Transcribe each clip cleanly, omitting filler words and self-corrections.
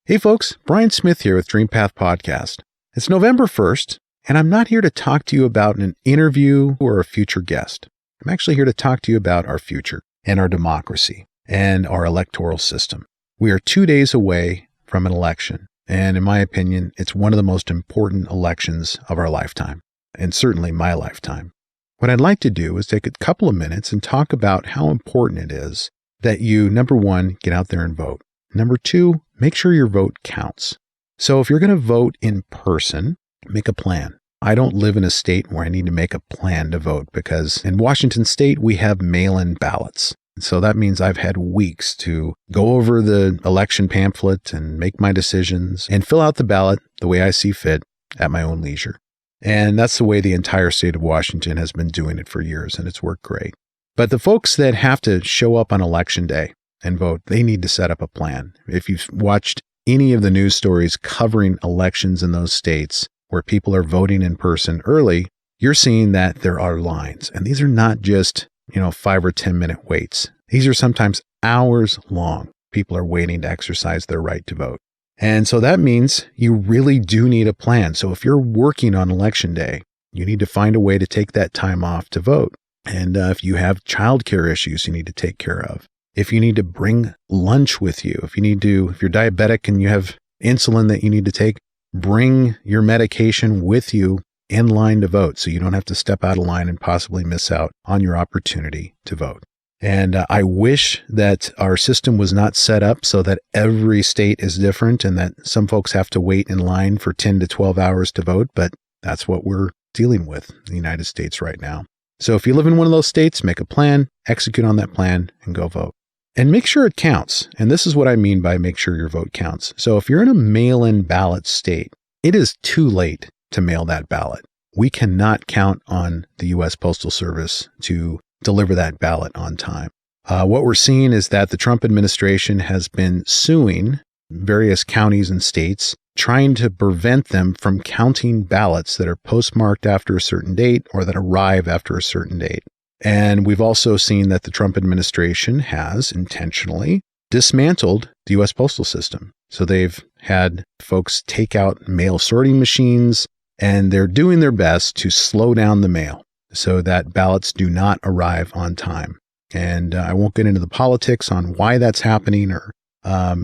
Hey folks, Bryan Smith here with Dream Path Podcast. It's November 1st, and I'm not here to talk to you about an interview or a future guest. I'm actually here to talk to you about our future and our democracy and our electoral system. We are 2 days away from an election, and in my opinion, it's one of the most important elections of our lifetime, and certainly my lifetime. What I'd like to do is take a couple of minutes and talk about how important it is that you, number one, get out there and vote. Number two, make sure your vote counts. So if you're going to vote in person, make a plan. I don't live in a state where I need to make a plan to vote because in Washington state, we have mail-in ballots. So that means I've had weeks to go over the election pamphlet and make my decisions and fill out the ballot the way I see fit at my own leisure. And that's the way the entire state of Washington has been doing it for years, and it's worked great. But the folks that have to show up on election day and vote, they need to set up a plan. If you've watched any of the news stories covering elections in those states where people are voting in person early, you're seeing that there are lines. And these are not just, 5 or 10 minute waits. These are sometimes hours long. People are waiting to exercise their right to vote. And so that means you really do need a plan. So if you're working on election day, you need to find a way to take that time off to vote. And if you have childcare issues you need to take care of, if you need to bring lunch with you, if you're diabetic and you have insulin that you need to take, bring your medication with you in line to vote so you don't have to step out of line and possibly miss out on your opportunity to vote. And I wish that our system was not set up so that every state is different and that some folks have to wait in line for 10 to 12 hours to vote, but that's what we're dealing with in the United States right now. So if you live in one of those states, make a plan, execute on that plan, and go vote. And make sure it counts. And this is what I mean by make sure your vote counts. So if you're in a mail-in ballot state, it is too late to mail that ballot. We cannot count on the U.S. Postal Service to deliver that ballot on time. What we're seeing is that the Trump administration has been suing various counties and states, trying to prevent them from counting ballots that are postmarked after a certain date or that arrive after a certain date. And we've also seen that the Trump administration has intentionally dismantled the U.S. postal system. So they've had folks take out mail sorting machines, and they're doing their best to slow down the mail so that ballots do not arrive on time. And I won't get into the politics on why that's happening or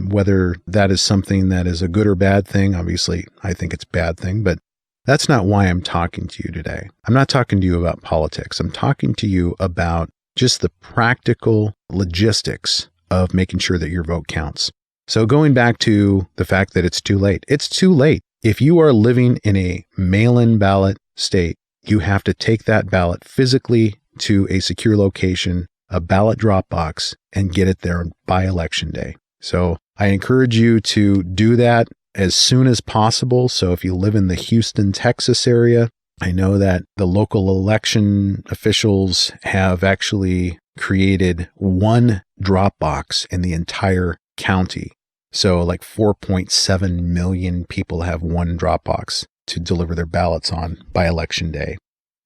whether that is something that is a good or bad thing. Obviously, I think it's a bad thing, but that's not why I'm talking to you today. I'm not talking to you about politics. I'm talking to you about just the practical logistics of making sure that your vote counts. So going back to the fact that it's too late. It's too late. If you are living in a mail-in ballot state, you have to take that ballot physically to a secure location, a ballot drop box, and get it there by election day. So I encourage you to do that as soon as possible. So if you live in the Houston, Texas area, I know that the local election officials have actually created one drop box in the entire county. So like 4.7 million people have one drop box to deliver their ballots on by election day.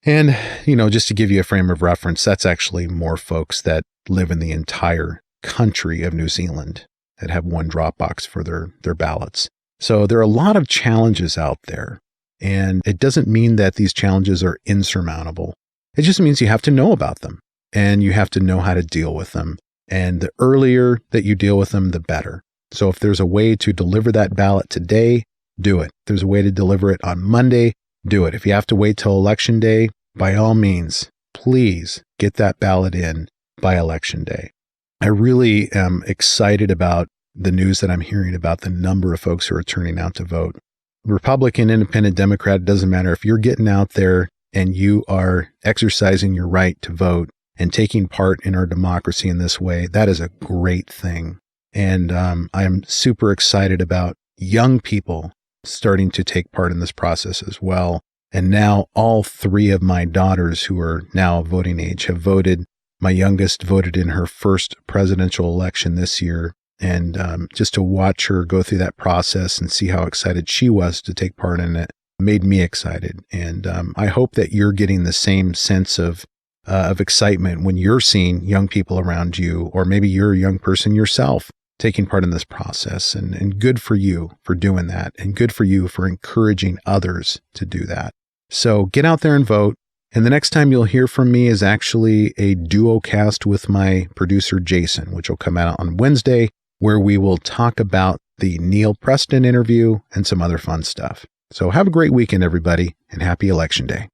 And, just to give you a frame of reference, that's actually more folks that live in the entire country of New Zealand that have one drop box for their ballots. So there are a lot of challenges out there, and it doesn't mean that these challenges are insurmountable. It just means you have to know about them, and you have to know how to deal with them. And the earlier that you deal with them, the better. So if there's a way to deliver that ballot today, do it. If there's a way to deliver it on Monday, do it. If you have to wait till election day, by all means, please get that ballot in by election day. I really am excited about the news that I'm hearing about the number of folks who are turning out to vote. Republican, Independent, Democrat, it doesn't matter. If you're getting out there and you are exercising your right to vote and taking part in our democracy in this way, that is a great thing. And I'm super excited about young people starting to take part in this process as well. And now all three of my daughters who are now voting age have voted. My youngest voted in her first presidential election this year. And just to watch her go through that process and see how excited she was to take part in it made me excited. And I hope that you're getting the same sense of excitement when you're seeing young people around you, or maybe you're a young person yourself taking part in this process. And good for you for doing that. And good for you for encouraging others to do that. So get out there and vote. And the next time you'll hear from me is actually a duo cast with my producer, Jason, which will come out on Wednesday, where we will talk about the Neil Preston interview and some other fun stuff. So have a great weekend, everybody, and happy Election Day.